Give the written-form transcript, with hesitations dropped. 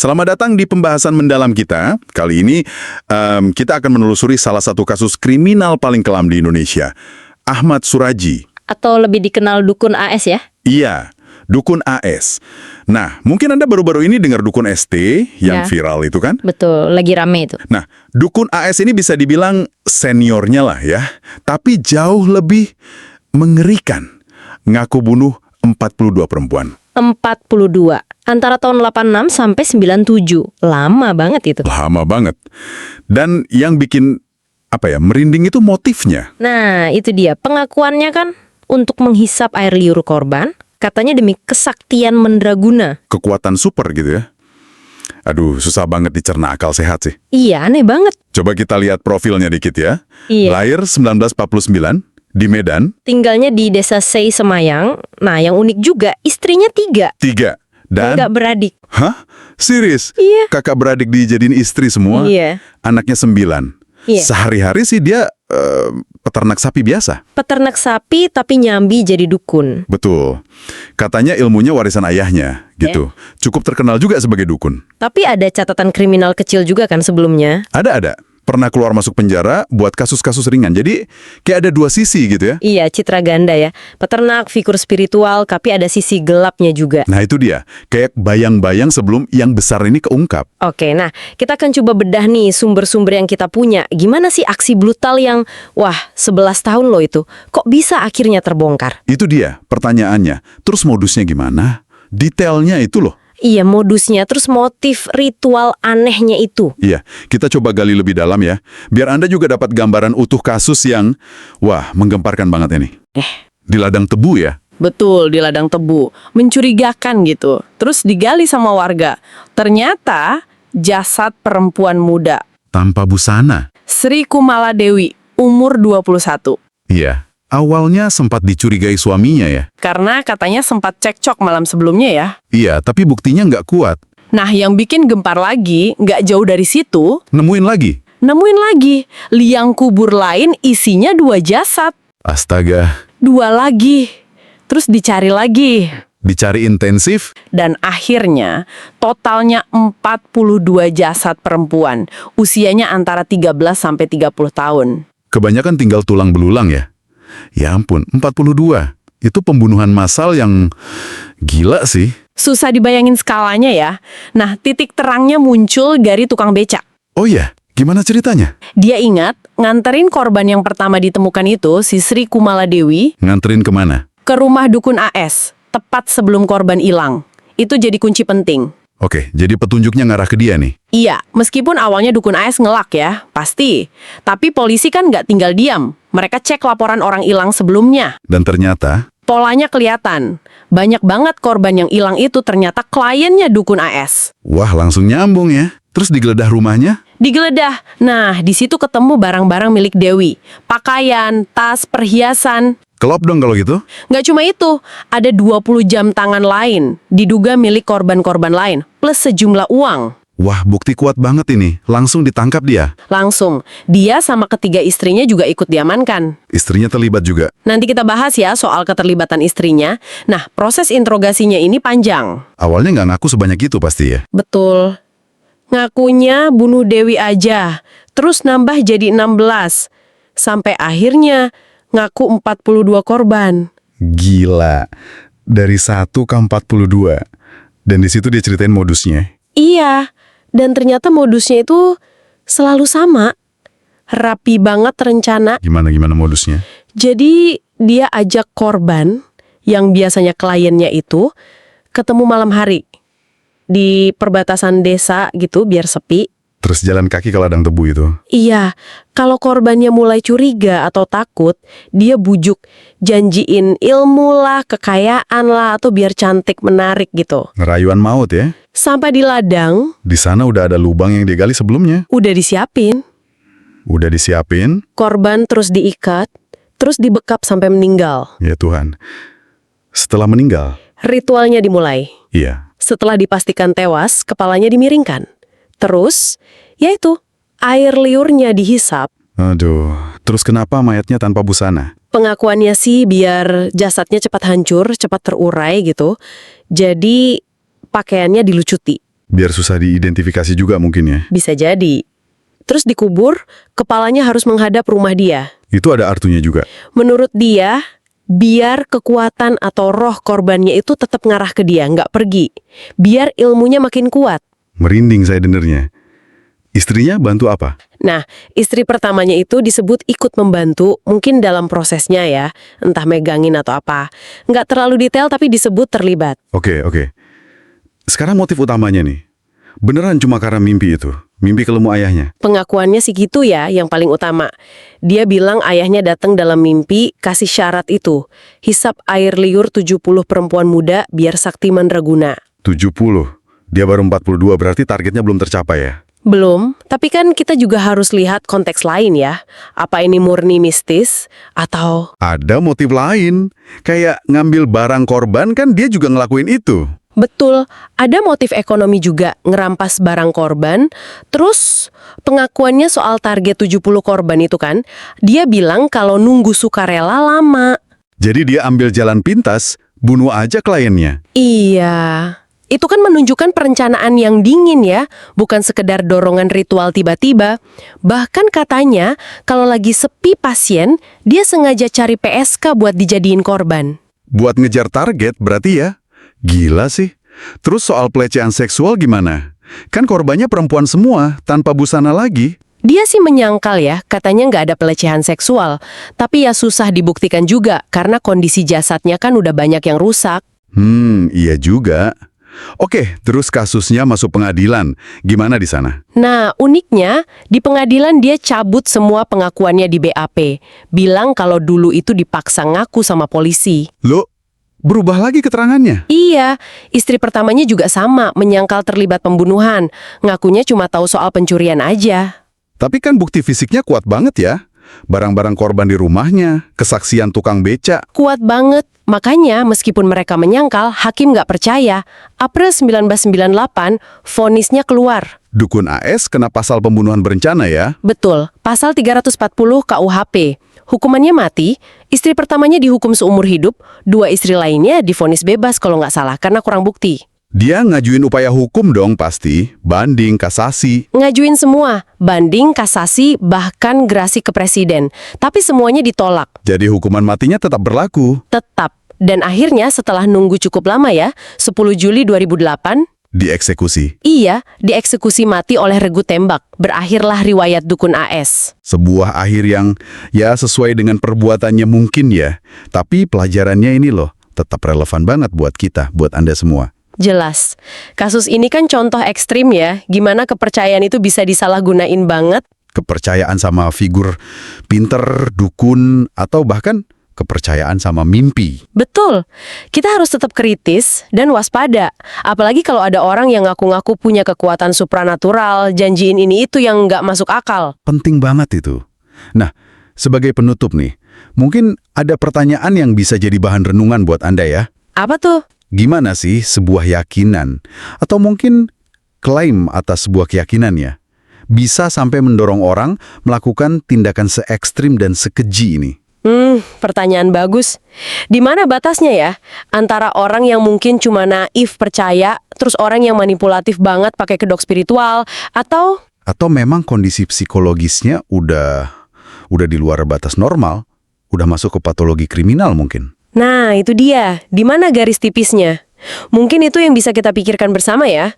Selamat datang di pembahasan mendalam kita. Kali ini kita akan menelusuri salah satu kasus kriminal paling kelam di Indonesia. Ahmad Suraji. Atau lebih dikenal Dukun AS ya? Iya, Dukun AS. Nah, mungkin Anda baru-baru ini dengar Dukun ST yang Ya. viral itu kan? Betul, lagi rame itu. Nah, Dukun AS ini bisa dibilang seniornya lah ya. Tapi jauh lebih mengerikan. Ngaku bunuh 42 perempuan. 42. Antara tahun 86 sampai 97. Lama banget itu. Lama banget. Dan yang bikin, merinding itu motifnya. Nah, itu dia. Pengakuannya kan untuk menghisap air liur korban, katanya demi kesaktian mendraguna. Kekuatan super gitu ya. Aduh, susah banget dicerna akal sehat sih. Iya, aneh banget. Coba kita lihat profilnya dikit ya. Iya. Lahir 1949 di Medan. Tinggalnya di desa Sei Semayang. Nah, yang unik juga, istrinya 3. 3. Dan... Enggak beradik. Hah? Serius? Iya. Kakak beradik dijadiin istri semua? Iya. Anaknya 9. Iya. Sehari-hari sih dia peternak sapi biasa. Peternak sapi tapi nyambi jadi dukun. Betul. Katanya ilmunya warisan ayahnya, gitu. Cukup terkenal juga sebagai dukun. Tapi ada catatan kriminal kecil juga kan sebelumnya? Ada. Pernah keluar masuk penjara buat kasus-kasus ringan. Jadi kayak ada 2 sisi gitu ya. Iya, citra ganda ya. Peternak, figur spiritual, tapi ada sisi gelapnya juga. Nah itu dia. Kayak bayang-bayang sebelum yang besar ini keungkap. Oke, nah kita akan coba bedah nih sumber-sumber yang kita punya. Gimana sih aksi brutal yang, 11 tahun loh itu. Kok bisa akhirnya terbongkar? Itu dia pertanyaannya. Terus modusnya gimana? Detailnya itu loh. Iya, modusnya, terus motif ritual anehnya itu. Iya, kita coba gali lebih dalam ya. Biar Anda juga dapat gambaran utuh kasus yang, menggemparkan banget ini. Di ladang tebu ya. Betul, di ladang tebu. Mencurigakan gitu. Terus digali sama warga. Ternyata jasad perempuan muda. Tanpa busana. Sri Kumala Dewi, umur 21. Iya, awalnya sempat dicurigai suaminya ya. Karena katanya sempat cekcok malam sebelumnya ya. Iya, tapi buktinya nggak kuat. Nah, yang bikin gempar lagi, nggak jauh dari situ, Nemuin lagi. liang kubur lain isinya 2 jasad. Astaga, 2 lagi. Terus dicari lagi. dicari intensif. Dan akhirnya totalnya 42 jasad perempuan. Usianya antara 13 sampai 30 tahun. Kebanyakan tinggal tulang belulang ya. Ya ampun, 42. Itu pembunuhan massal yang gila sih. Susah dibayangin skalanya ya. Nah, titik terangnya muncul dari tukang becak. Oh iya, gimana ceritanya? Dia ingat nganterin korban yang pertama ditemukan itu, si Sri Kumala Dewi, Nganterin kemana? ke rumah dukun AS, tepat sebelum korban hilang. Itu jadi kunci penting. Oke, jadi petunjuknya ngarah ke dia nih. Iya, meskipun awalnya dukun AS ngelak ya, pasti. Tapi polisi kan nggak tinggal diam. Mereka cek laporan orang hilang sebelumnya. Dan ternyata, Polanya kelihatan. Banyak banget korban yang hilang itu ternyata kliennya dukun AS. langsung nyambung ya. Terus digeledah rumahnya? Digeledah. Nah, di situ ketemu barang-barang milik Dewi. Pakaian, tas, perhiasan. Kelop dong kalau gitu. Nggak cuma itu, ada 20 jam tangan lain. Diduga milik korban-korban lain. Plus sejumlah uang. Wah, bukti kuat banget ini. Langsung ditangkap dia. Langsung, dia sama ketiga istrinya juga ikut diamankan. Istrinya terlibat juga. Nanti kita bahas ya soal keterlibatan istrinya. Nah, proses interogasinya ini panjang. Awalnya nggak ngaku sebanyak itu pasti ya. Betul. Ngakunya bunuh Dewi aja, terus nambah jadi 16. Sampai akhirnya ngaku 42 korban. Gila. Dari 1 ke 42. Dan di situ dia ceritain modusnya. Iya, dan ternyata modusnya itu selalu sama. Rapi banget rencana. Gimana modusnya? Jadi dia ajak korban yang biasanya kliennya itu ketemu malam hari di perbatasan desa gitu biar sepi. Terus jalan kaki ke ladang tebu itu. Iya, kalau korbannya mulai curiga atau takut, dia bujuk, janjiin ilmu lah, kekayaan lah, atau biar cantik menarik gitu. Ngerayuan maut ya. Sampai di ladang, Di sana udah ada lubang yang digali sebelumnya. udah disiapin. Udah disiapin. Korban terus diikat, terus dibekap sampai meninggal. Ya Tuhan. Setelah meninggal. Ritualnya dimulai. Iya. Setelah dipastikan tewas, kepalanya dimiringkan. Terus, yaitu, air liurnya dihisap. Aduh. Terus kenapa mayatnya tanpa busana? Pengakuannya sih biar jasadnya cepat hancur, cepat terurai gitu. Jadi pakaiannya dilucuti. Biar susah diidentifikasi juga mungkin ya. Bisa jadi. Terus dikubur, kepalanya harus menghadap rumah dia. Itu ada artinya juga. Menurut dia, biar kekuatan atau roh korbannya itu tetap ngarah ke dia, nggak pergi. Biar ilmunya makin kuat. Merinding saya dengernya. Istrinya bantu apa? Nah, istri pertamanya itu disebut ikut membantu, mungkin dalam prosesnya ya, entah megangin atau apa. Nggak terlalu detail tapi disebut terlibat. Oke. Sekarang motif utamanya nih. Beneran cuma karena mimpi itu? Mimpi ketemu ayahnya? Pengakuannya sih gitu ya, yang paling utama. Dia bilang ayahnya datang dalam mimpi, kasih syarat itu. Hisap air liur 70 perempuan muda biar sakti mandraguna. 70. Dia baru 42, berarti targetnya belum tercapai ya? Belum, tapi kan kita juga harus lihat konteks lain ya. Apa ini murni mistis, atau... Ada motif lain. Kayak ngambil barang korban kan dia juga ngelakuin itu. Betul, ada motif ekonomi juga, ngerampas barang korban. Terus pengakuannya soal target 70 korban itu kan, dia bilang kalau nunggu sukarela lama. Jadi dia ambil jalan pintas, bunuh aja kliennya. Iya, itu kan menunjukkan perencanaan yang dingin ya, bukan sekedar dorongan ritual tiba-tiba. Bahkan katanya, kalau lagi sepi pasien, dia sengaja cari PSK buat dijadiin korban. Buat ngejar target berarti ya? Gila sih. Terus soal pelecehan seksual gimana? Kan korbannya perempuan semua, tanpa busana lagi. Dia sih menyangkal ya, katanya nggak ada pelecehan seksual. Tapi ya susah dibuktikan juga, karena kondisi jasadnya kan udah banyak yang rusak. Iya juga. Oke, terus kasusnya masuk pengadilan. Gimana di sana? Nah, uniknya, di pengadilan dia cabut semua pengakuannya di BAP. Bilang kalau dulu itu dipaksa ngaku sama polisi. Loh, berubah lagi keterangannya? Iya, istri pertamanya juga sama, menyangkal terlibat pembunuhan. Ngakunya cuma tahu soal pencurian aja. Tapi kan bukti fisiknya kuat banget ya. Barang-barang korban di rumahnya, kesaksian tukang beca. Kuat banget. Makanya, meskipun mereka menyangkal, hakim nggak percaya. April 1998, vonisnya keluar. Dukun AS kena pasal pembunuhan berencana ya? Betul, pasal 340 KUHP. Hukumannya mati, istri pertamanya dihukum seumur hidup, 2 istri lainnya divonis bebas kalau nggak salah, karena kurang bukti. Dia ngajuin upaya hukum dong pasti, banding, kasasi. Ngajuin semua, banding, kasasi, bahkan gerasi ke presiden. Tapi semuanya ditolak. Jadi hukuman matinya tetap berlaku. Tetap. Dan akhirnya setelah nunggu cukup lama ya, 10 Juli 2008, Dieksekusi. iya, dieksekusi mati oleh regu tembak. Berakhirlah riwayat dukun AS. Sebuah akhir yang ya sesuai dengan perbuatannya mungkin ya. Tapi pelajarannya ini loh, tetap relevan banget buat kita, buat Anda semua. Jelas. Kasus ini kan contoh ekstrim ya, gimana kepercayaan itu bisa disalahgunain banget. Kepercayaan sama figur pinter, dukun, atau bahkan kepercayaan sama mimpi. Betul. Kita harus tetap kritis dan waspada. Apalagi kalau ada orang yang ngaku-ngaku punya kekuatan supranatural, janjiin ini itu yang nggak masuk akal. Penting banget itu. Nah, sebagai penutup nih, mungkin ada pertanyaan yang bisa jadi bahan renungan buat Anda ya. Apa tuh? Gimana sih sebuah yakinan, atau mungkin klaim atas sebuah keyakinan ya, bisa sampai mendorong orang melakukan tindakan se-ekstrim dan sekeji ini? Pertanyaan bagus. Di mana batasnya ya? Antara orang yang mungkin cuma naif percaya, terus orang yang manipulatif banget pakai kedok spiritual, atau memang kondisi psikologisnya udah di luar batas normal, udah masuk ke patologi kriminal mungkin. Nah, itu dia. Di mana garis tipisnya? Mungkin itu yang bisa kita pikirkan bersama ya.